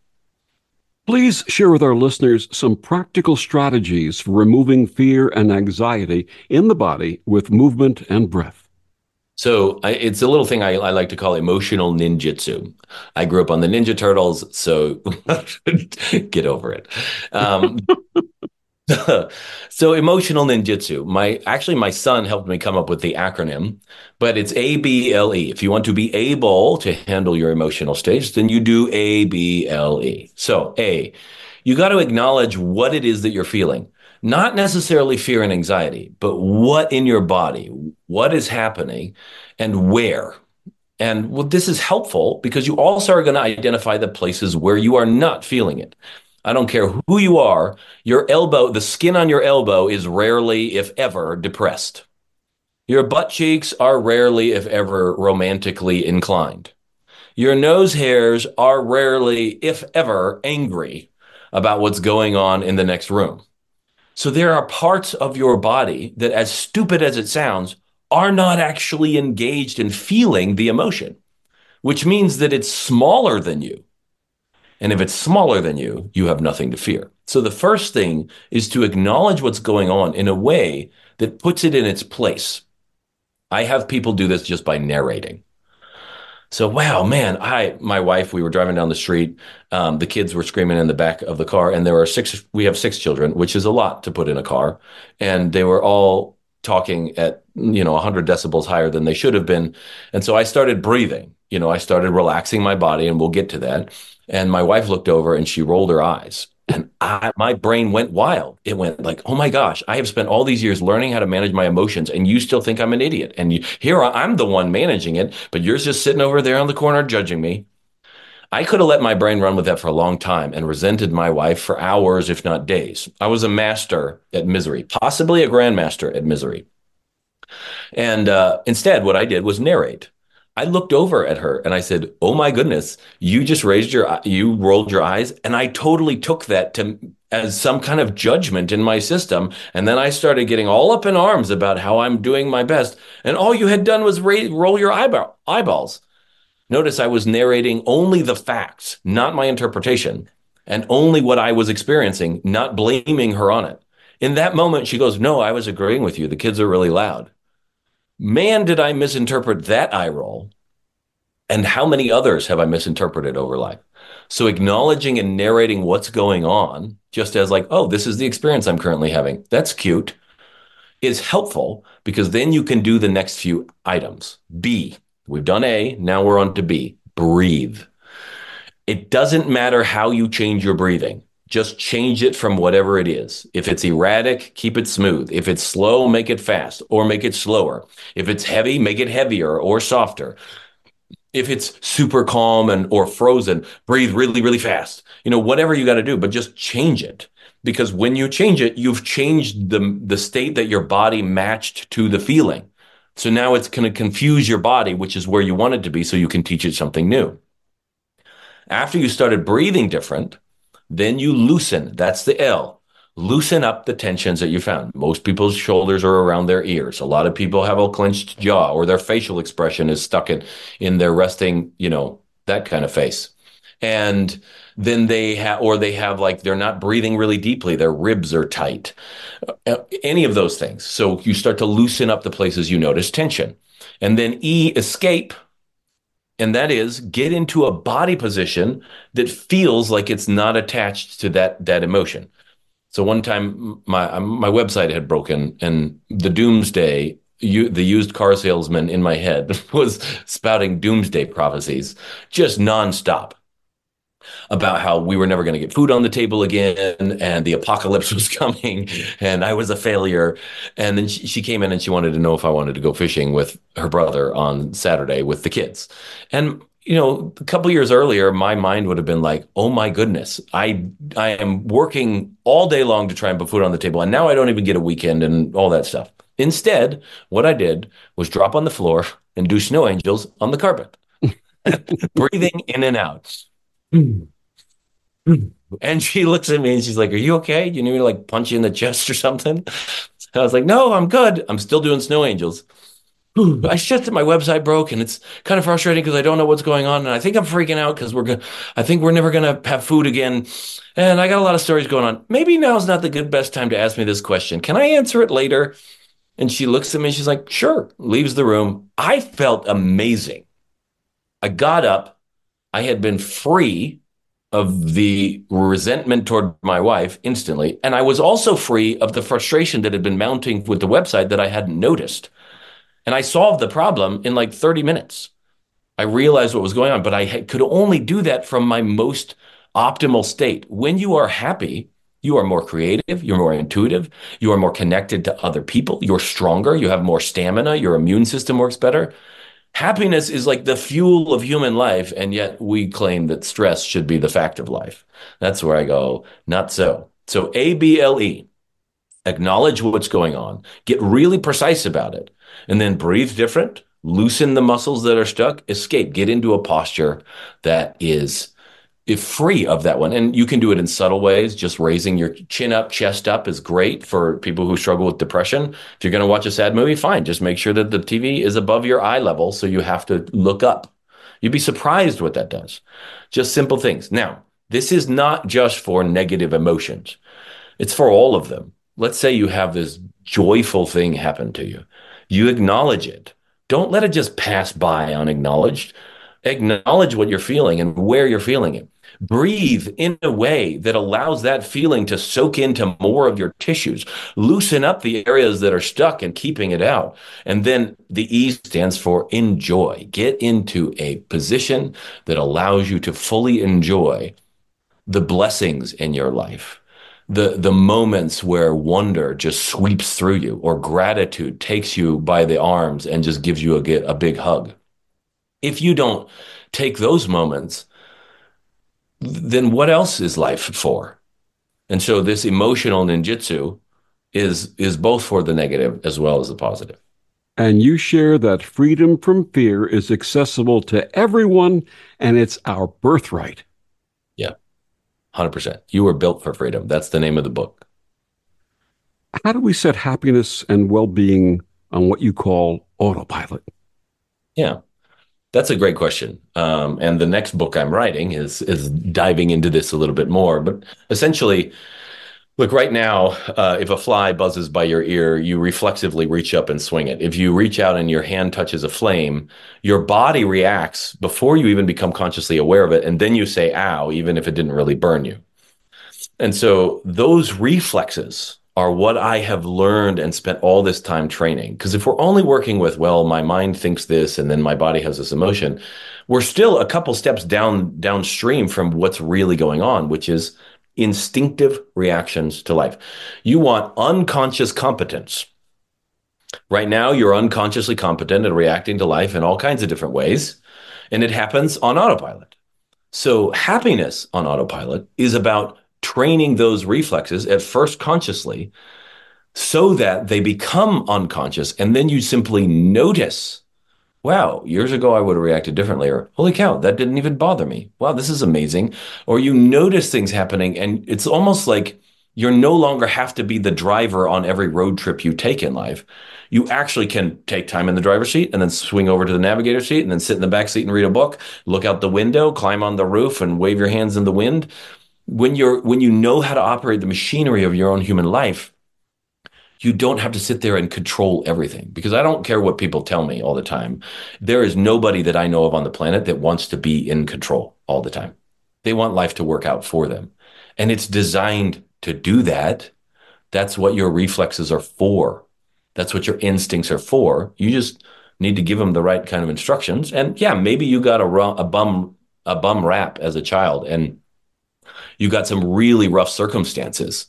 Please share with our listeners some practical strategies for removing fear and anxiety in the body with movement and breath. So it's a little thing I like to call emotional ninjutsu. I grew up on the Ninja Turtles, so get over it. So emotional ninjutsu. My son helped me come up with the acronym, but it's ABLE. If you want to be able to handle your emotional states, then you do ABLE. So A, you got to acknowledge what it is that you're feeling. Not necessarily fear and anxiety, but what in your body, what is happening and where. And well, this is helpful because you also are going to identify the places where you are not feeling it. I don't care who you are, your elbow, the skin on your elbow is rarely, if ever, depressed. Your butt cheeks are rarely, if ever, romantically inclined. Your nose hairs are rarely, if ever, angry about what's going on in the next room. So there are parts of your body that, as stupid as it sounds, are not actually engaged in feeling the emotion, which means that it's smaller than you. And if it's smaller than you, you have nothing to fear. So the first thing is to acknowledge what's going on in a way that puts it in its place. I have people do this just by narrating. So, wow, man, my wife, we were driving down the street. The kids were screaming in the back of the car, and we have 6 children, which is a lot to put in a car. And they were all talking at, 100 decibels higher than they should have been. And so I started breathing, I started relaxing my body, and we'll get to that. And my wife looked over and she rolled her eyes. And my brain went wild. It went like, oh my gosh, I have spent all these years learning how to manage my emotions, and you still think I'm an idiot. And here I'm the one managing it, but you're just sitting over there on the corner judging me. I could have let my brain run with that for a long time and resented my wife for hours, if not days. I was a master at misery, possibly a grandmaster at misery. And instead, what I did was narrate. I looked over at her and I said, "Oh my goodness, you rolled your eyes." And I totally took that as some kind of judgment in my system. And then I started getting all up in arms about how I'm doing my best. And all you had done was roll your eyeballs. Notice I was narrating only the facts, not my interpretation, and only what I was experiencing, not blaming her on it. In that moment, she goes, "No, I was agreeing with you. The kids are really loud." Man, did I misinterpret that eye roll. And how many others have I misinterpreted over life? So acknowledging and narrating what's going on, just as like, oh, this is the experience I'm currently having. That's cute, is helpful because then you can do the next few items. B, we've done A, now we're on to B, breathe. It doesn't matter how you change your breathing. Just change it from whatever it is. If it's erratic, keep it smooth. If it's slow, make it fast or make it slower. If it's heavy, make it heavier or softer. If it's super calm or frozen, breathe really, really fast. Whatever you got to do, but just change it. Because when you change it, you've changed the state that your body matched to the feeling. So now it's going to confuse your body, which is where you want it to be, so you can teach it something new. After you started breathing different, then you loosen. That's the L. Loosen up the tensions that you found. Most people's shoulders are around their ears. A lot of people have a clenched jaw, or their facial expression is stuck in their resting, that kind of face. And then they have like, they're not breathing really deeply. Their ribs are tight. Any of those things. So you start to loosen up the places you notice tension. And then E, escape. And that is get into a body position that feels like it's not attached to that emotion. So one time my website had broken, and the doomsday, the used car salesman in my head was spouting doomsday prophecies just nonstop about how we were never going to get food on the table again, and the apocalypse was coming, and I was a failure. And then she came in and she wanted to know if I wanted to go fishing with her brother on Saturday with the kids. And a couple years earlier, my mind would have been like, "Oh my goodness, I am working all day long to try and put food on the table, and now I don't even get a weekend and all that stuff." Instead, what I did was drop on the floor and do snow angels on the carpet, breathing in and out. And she looks at me and she's like, "Are you okay? Do you need me to like punch you in the chest or something?" I was like, "No, I'm good. I'm still doing snow angels." I just that my website broke, and it's kind of frustrating because I don't know what's going on, and I think I'm freaking out because I think we're never gonna have food again, and I got a lot of stories going on. Maybe now's not the best time to ask me this question. Can I answer it later? And she looks at me and she's like, "Sure." Leaves the room. I felt amazing. I got up. I had been free of the resentment toward my wife instantly. And I was also free of the frustration that had been mounting with the website that I hadn't noticed. And I solved the problem in like 30 minutes. I realized what was going on, but I could only do that from my most optimal state. When you are happy, you are more creative, you're more intuitive, you are more connected to other people, you're stronger, you have more stamina, your immune system works better. Happiness is like the fuel of human life, and yet we claim that stress should be the fact of life. That's where I go, not so. So ABLE, acknowledge what's going on, get really precise about it, and then breathe different, loosen the muscles that are stuck, escape, get into a posture that is free of that one. And you can do it in subtle ways. Just raising your chin up, chest up is great for people who struggle with depression. If you're going to watch a sad movie, fine. Just make sure that the TV is above your eye level so you have to look up. You'd be surprised what that does. Just simple things. Now, this is not just for negative emotions. It's for all of them. Let's say you have this joyful thing happen to you. You acknowledge it. Don't let it just pass by unacknowledged. Acknowledge what you're feeling and where you're feeling it. Breathe in a way that allows that feeling to soak into more of your tissues. Loosen up the areas that are stuck and keeping it out. And then the E stands for enjoy. Get into a position that allows you to fully enjoy the blessings in your life. The moments where wonder just sweeps through you, or gratitude takes you by the arms and just gives you a big hug. If you don't take those moments, then what else is life for? And so this emotional ninjutsu is both for the negative as well as the positive. And you share that freedom from fear is accessible to everyone, and it's our birthright. Yeah, 100%. You were built for freedom. That's the name of the book. How do we set happiness and well-being on what you call autopilot? Yeah. That's a great question. And the next book I'm writing is diving into this a little bit more. But essentially, look, right now, if a fly buzzes by your ear, you reflexively reach up and swing it. If you reach out and your hand touches a flame, your body reacts before you even become consciously aware of it. And then you say, ow, even if it didn't really burn you. And so those reflexes are what I have learned and spent all this time training. Because if we're only working with, well, my mind thinks this and then my body has this emotion, we're still a couple steps downstream from what's really going on, which is instinctive reactions to life. You want unconscious competence. Right now, you're unconsciously competent at reacting to life in all kinds of different ways, and it happens on autopilot. So happiness on autopilot is about training those reflexes at first consciously so that they become unconscious. And then you simply notice, wow, years ago I would have reacted differently, or holy cow, that didn't even bother me. Wow, this is amazing. Or you notice things happening, and it's almost like you no longer have to be the driver on every road trip you take in life. You actually can take time in the driver's seat and then swing over to the navigator's seat and then sit in the back seat and read a book, look out the window, climb on the roof and wave your hands in the wind. When you know how to operate the machinery of your own human life, you don't have to sit there and control everything, because I don't care what people tell me all the time. There is nobody that I know of on the planet that wants to be in control all the time. They want life to work out for them. And it's designed to do that. That's what your reflexes are for. That's what your instincts are for. You just need to give them the right kind of instructions. And yeah, maybe you got a bum rap as a child, and you got some really rough circumstances.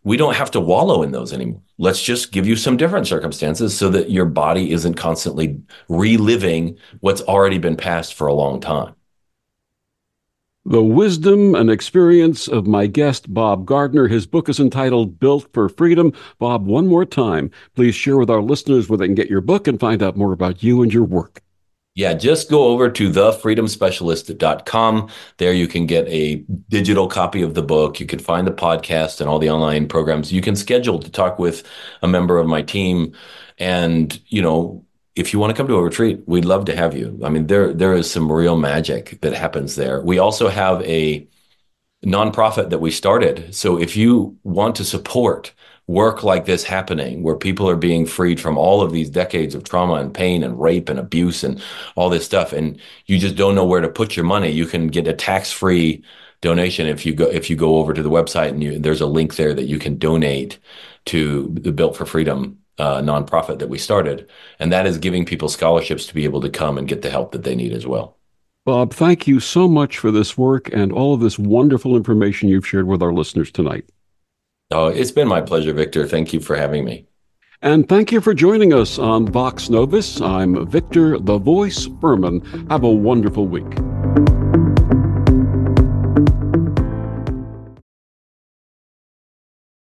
We don't have to wallow in those anymore. Let's just give you some different circumstances so that your body isn't constantly reliving what's already been passed for a long time. The wisdom and experience of my guest, Bob Gardner. His book is entitled Built for Freedom. Bob, one more time, please share with our listeners where they can get your book and find out more about you and your work. Yeah, just go over to thefreedomspecialist.com. There you can get a digital copy of the book. You can find the podcast and all the online programs. You can schedule to talk with a member of my team. And, if you want to come to a retreat, we'd love to have you. I mean, there is some real magic that happens there. We also have a nonprofit that we started. So if you want to support work like this happening, where people are being freed from all of these decades of trauma and pain and rape and abuse and all this stuff, and you just don't know where to put your money, you can get a tax-free donation if you go over to the website, and there's a link there that you can donate to the Built for Freedom nonprofit that we started. And that is giving people scholarships to be able to come and get the help that they need as well. Bob, thank you so much for this work and all of this wonderful information you've shared with our listeners tonight. Oh, it's been my pleasure, Victor. Thank you for having me. And thank you for joining us on Vox Novus. I'm Victor, the Voice Furman. Have a wonderful week.